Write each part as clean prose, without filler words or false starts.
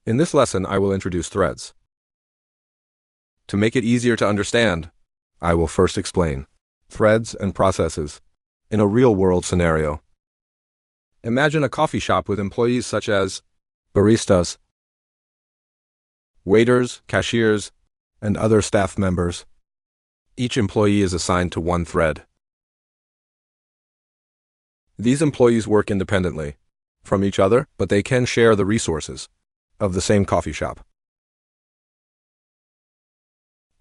In this lesson, I will introduce threads. To make it easier to understand, I will first explain threads and processes in a real-world scenario. Imagine a coffee shop with employees such as baristas, waiters, cashiers, and other staff members. Each employee is assigned to one thread. These employees work independently from each other, but they can share the resources of the same coffee shop.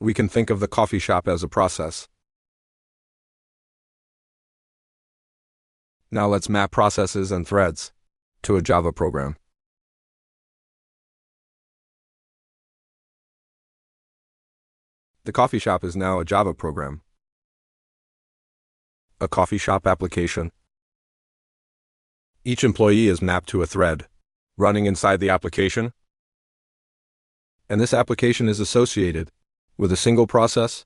We can think of the coffee shop as a process. Now let's map processes and threads to a Java program. The coffee shop is now a Java program. A coffee shop application. Each employee is mapped to a thread running inside the application, and this application is associated with a single process.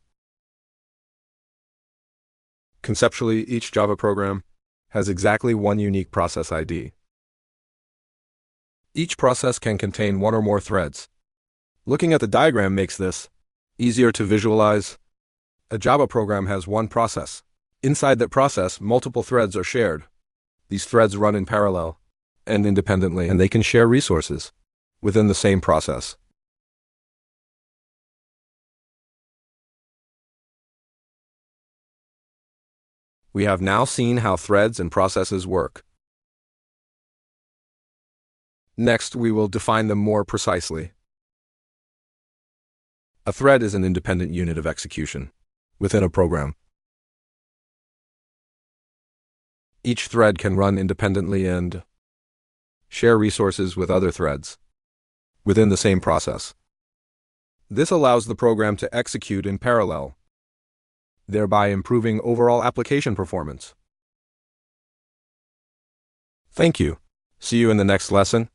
Conceptually, each Java program has exactly one unique process ID. Each process can contain one or more threads. Looking at the diagram makes this easier to visualize. A Java program has one process. Inside that process, multiple threads are shared. These threads run in parallel and independently, and they can share resources within the same process. We have now seen how threads and processes work. Next, we will define them more precisely. A thread is an independent unit of execution within a program. Each thread can run independently and share resources with other threads within the same process. This allows the program to execute in parallel, thereby improving overall application performance. Thank you. See you in the next lesson.